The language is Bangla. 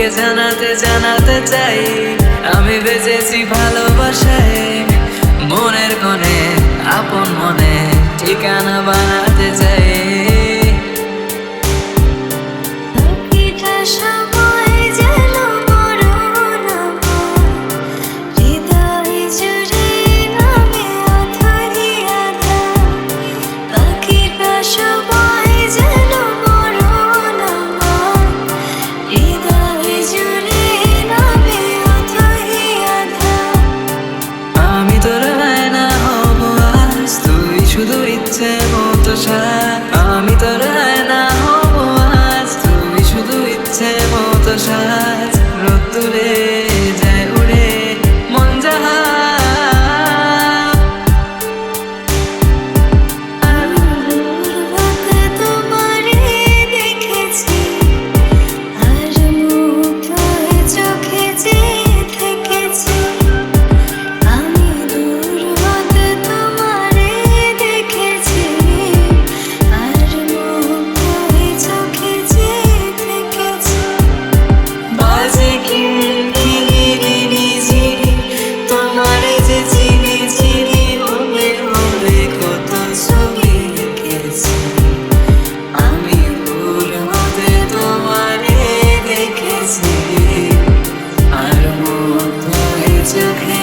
তোকে জানাতে জানাতে চাই আমি বেঁচেছি ভালোবাসায়। মনের কোণে আপন মনে ঠিকানা বানাতে চাই। আমি তোর আয়না হব আজ, তুই শুধু ইচ্ছে মতো সাজ। আমি তোর আয়না হব আজ, তুই শুধু ইচ্ছে মতো সাজ। রোদ্দুরে যায় উড়ে মন যাহা, আর মুগ্ধ হয়ে চোখে